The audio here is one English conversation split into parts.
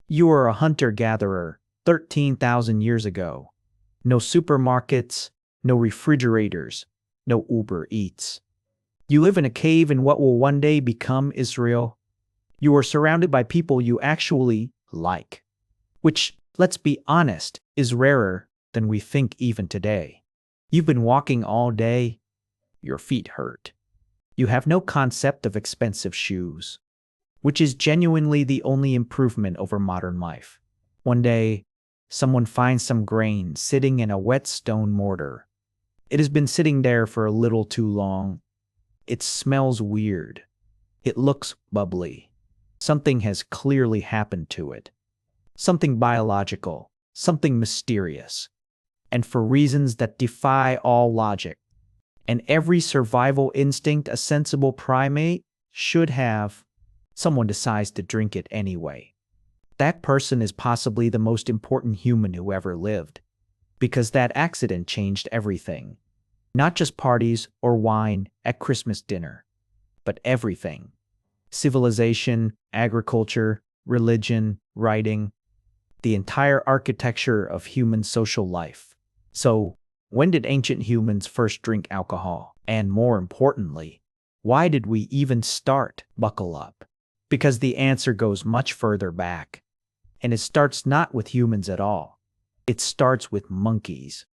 You were a hunter-gatherer 13,000 years ago. No supermarkets, no refrigerators, no Uber Eats. You live in a cave in what will one day become Israel. You are surrounded by people you actually like, which, let's be honest, is rarer than we think even today. You've been walking all day. Your feet hurt. You have no concept of expensive shoes, which is genuinely the only improvement over modern life. One day, someone finds some grain sitting in a wet stone mortar. It has been sitting there for a little too long. It smells weird. It looks bubbly. Something has clearly happened to it. Something biological, something mysterious. And for reasons that defy all logic, and every survival instinct a sensible primate should have, someone decides to drink it anyway. That person is possibly the most important human who ever lived, because that accident changed everything. Not just parties or wine at Christmas dinner, but everything. Civilization, agriculture, religion, writing, the entire architecture of human social life. So, when did ancient humans first drink alcohol? And more importantly, why did we even start? Buckle up. Because the answer goes much further back. And it starts not with humans at all. It starts with monkeys.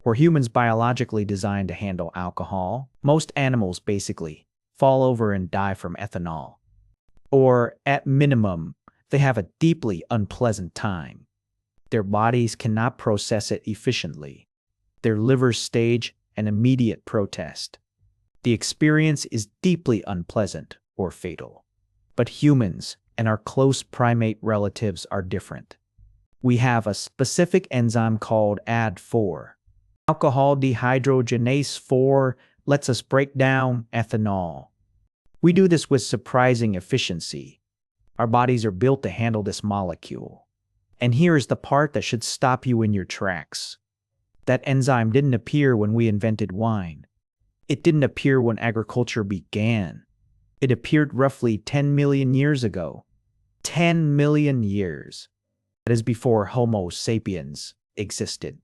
Were humans biologically designed to handle alcohol? Most animals basically fall over and die from ethanol. Or, at minimum, they have a deeply unpleasant time. Their bodies cannot process it efficiently. Their livers stage an immediate protest. The experience is deeply unpleasant or fatal. But humans and our close primate relatives are different. We have a specific enzyme called AD4. Alcohol dehydrogenase 4 lets us break down ethanol. We do this with surprising efficiency. Our bodies are built to handle this molecule. And here is the part that should stop you in your tracks. That enzyme didn't appear when we invented wine. It didn't appear when agriculture began. It appeared roughly 10 million years ago. 10 million years. That is before Homo sapiens existed.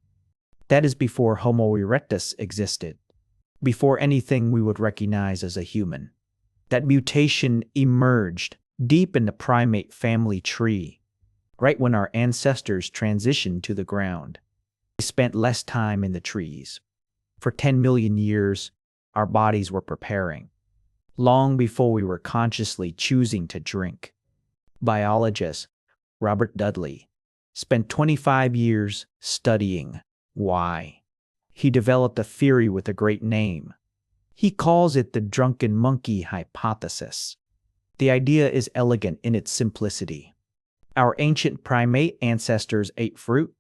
That is before Homo erectus existed. Before anything we would recognize as a human. That mutation emerged deep in the primate family tree, right when our ancestors transitioned to the ground. They spent less time in the trees. For 10 million years, our bodies were preparing, long before we were consciously choosing to drink. Biologist Robert Dudley spent 25 years studying why. He developed a theory with a great name. He calls it the drunken monkey hypothesis. The idea is elegant in its simplicity. Our ancient primate ancestors ate fruit,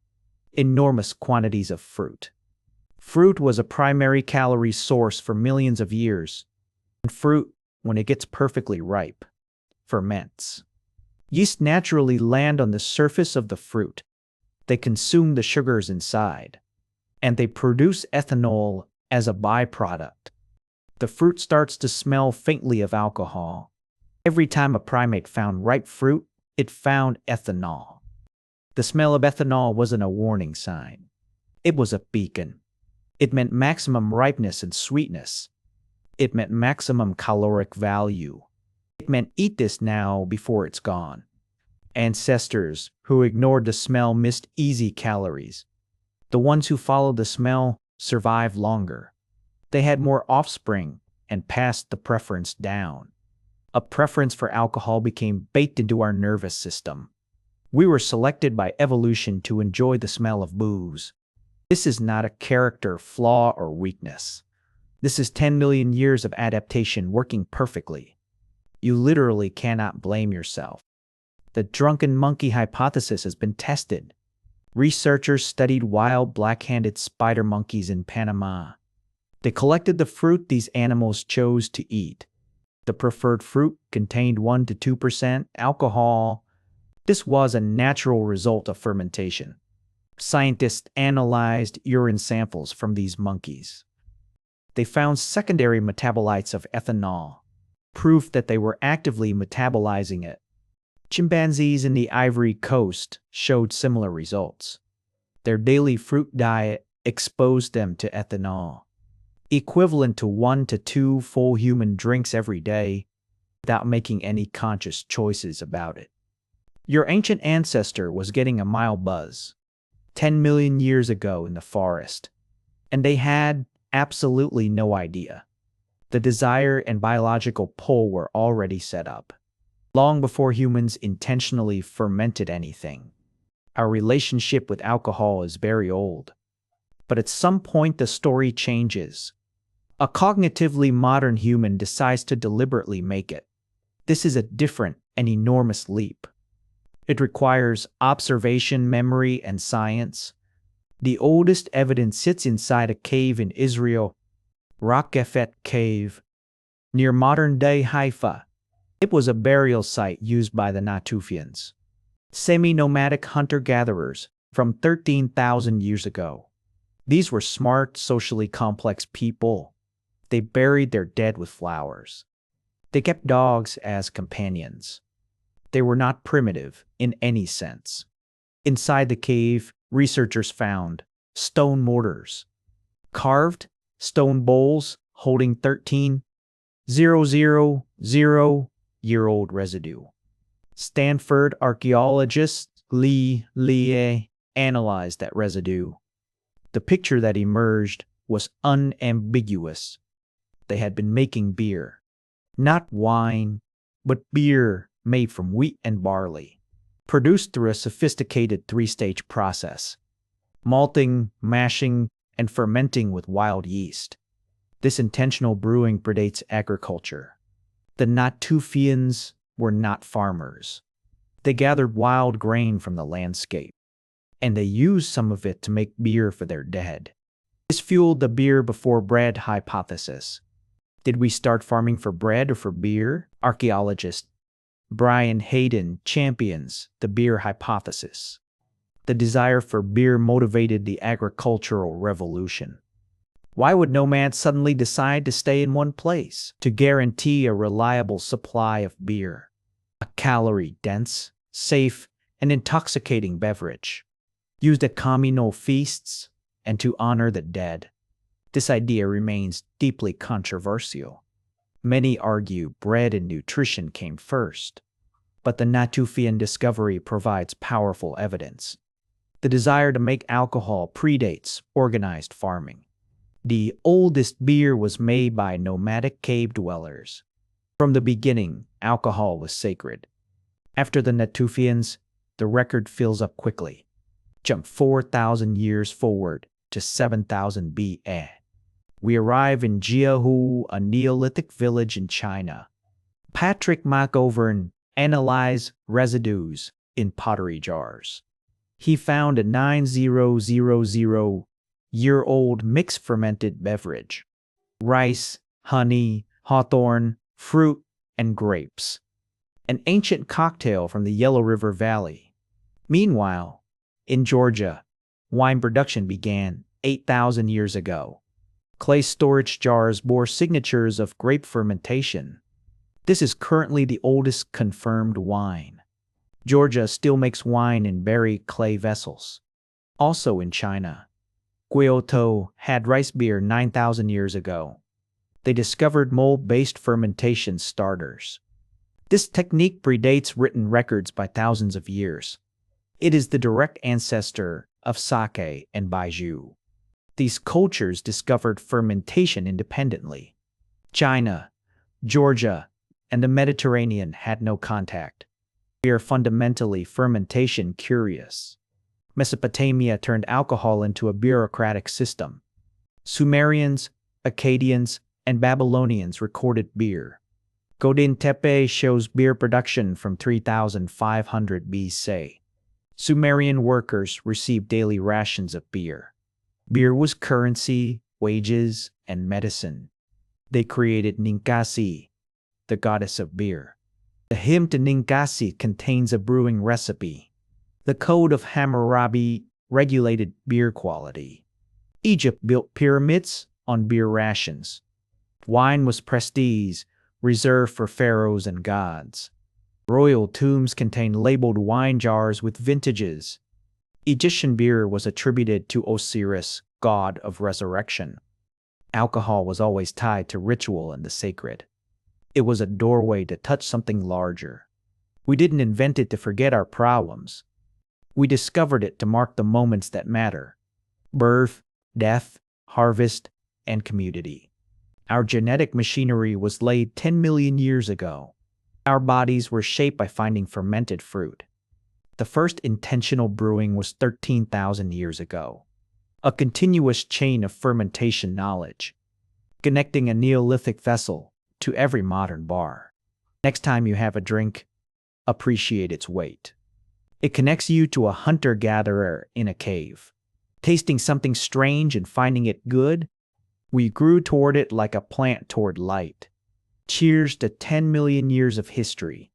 enormous quantities of fruit. Fruit was a primary calorie source for millions of years. And fruit, when it gets perfectly ripe, ferments. Yeast naturally land on the surface of the fruit. They consume the sugars inside, and they produce ethanol as a byproduct. The fruit starts to smell faintly of alcohol. Every time a primate found ripe fruit, it found ethanol. The smell of ethanol wasn't a warning sign. It was a beacon. It meant maximum ripeness and sweetness. It meant maximum caloric value. It meant eat this now before it's gone. Ancestors who ignored the smell missed easy calories. The ones who followed the smell survived longer. They had more offspring and passed the preference down. A preference for alcohol became baked into our nervous system. We were selected by evolution to enjoy the smell of booze. This is not a character flaw or weakness. This is 10 million years of adaptation working perfectly. You literally cannot blame yourself. The drunken monkey hypothesis has been tested. Researchers studied wild black-handed spider monkeys in Panama. They collected the fruit these animals chose to eat. The preferred fruit contained 1 to 2% alcohol. This was a natural result of fermentation. Scientists analyzed urine samples from these monkeys. They found secondary metabolites of ethanol, proof that they were actively metabolizing it. Chimpanzees in the Ivory Coast showed similar results. Their daily fruit diet exposed them to ethanol, equivalent to 1 to 2 full human drinks every day, without making any conscious choices about it. Your ancient ancestor was getting a mild buzz 10 million years ago in the forest, and they had absolutely no idea. The desire and biological pull were already set up, long before humans intentionally fermented anything. Our relationship with alcohol is very old, but at some point the story changes. A cognitively modern human decides to deliberately make it. This is a different and enormous leap. It requires observation, memory, and science. The oldest evidence sits inside a cave in Israel, Rockefet Cave, near modern-day Haifa. It was a burial site used by the Natufians, semi-nomadic hunter-gatherers from 13,000 years ago. These were smart, socially complex people. They buried their dead with flowers. They kept dogs as companions. They were not primitive in any sense. Inside the cave, researchers found stone mortars, carved stone bowls holding 13,000-year-old residue. Stanford archaeologist Li Lie analyzed that residue. The picture that emerged was unambiguous. They had been making beer. Not wine, but beer made from wheat and barley, produced through a sophisticated 3-stage process: malting, mashing, and fermenting with wild yeast. This intentional brewing predates agriculture. The Natufians were not farmers. They gathered wild grain from the landscape, and they used some of it to make beer for their dead. This fueled the beer before bread hypothesis. Did we start farming for bread or for beer? Archaeologist Brian Hayden champions the beer hypothesis. The desire for beer motivated the agricultural revolution. Why would nomads suddenly decide to stay in one place? To guarantee a reliable supply of beer, a calorie-dense, safe, and intoxicating beverage, used at communal feasts and to honor the dead. This idea remains deeply controversial. Many argue bread and nutrition came first, but the Natufian discovery provides powerful evidence. The desire to make alcohol predates organized farming. The oldest beer was made by nomadic cave dwellers. From the beginning, alcohol was sacred. After the Natufians, the record fills up quickly. Jump 4,000 years forward to 7,000 BE. We arrive in Jiahu, a Neolithic village in China. Patrick McGovern analyzed residues in pottery jars. He found a 9,000-year-old mixed fermented beverage: rice, honey, hawthorn, fruit, and grapes. An ancient cocktail from the Yellow River Valley. Meanwhile, in Georgia, wine production began 8,000 years ago. Clay storage jars bore signatures of grape fermentation. This is currently the oldest confirmed wine. Georgia still makes wine in berry clay vessels. Also in China, Guiotou had rice beer 9,000 years ago. They discovered mold-based fermentation starters. This technique predates written records by thousands of years. It is the direct ancestor of sake and baijiu. These cultures discovered fermentation independently. China, Georgia, and the Mediterranean had no contact. We are fundamentally fermentation curious. Mesopotamia turned alcohol into a bureaucratic system. Sumerians, Akkadians, and Babylonians recorded beer. Godin Tepe shows beer production from 3,500 BC. Sumerian workers received daily rations of beer. Beer was currency, wages, and medicine. They created Ninkasi, the goddess of beer. The hymn to Ninkasi contains a brewing recipe. The Code of Hammurabi regulated beer quality. Egypt built pyramids on beer rations. Wine was prestige, reserved for pharaohs and gods. Royal tombs contain labeled wine jars with vintages. Egyptian beer was attributed to Osiris, god of resurrection. Alcohol was always tied to ritual and the sacred. It was a doorway to touch something larger. We didn't invent it to forget our problems. We discovered it to mark the moments that matter: birth, death, harvest, and community. Our genetic machinery was laid 10 million years ago. Our bodies were shaped by finding fermented fruit. The first intentional brewing was 13,000 years ago. A continuous chain of fermentation knowledge, connecting a Neolithic vessel to every modern bar. Next time you have a drink, appreciate its weight. It connects you to a hunter-gatherer in a cave. Tasting something strange and finding it good, we grew toward it like a plant toward light. Cheers to 10 million years of history.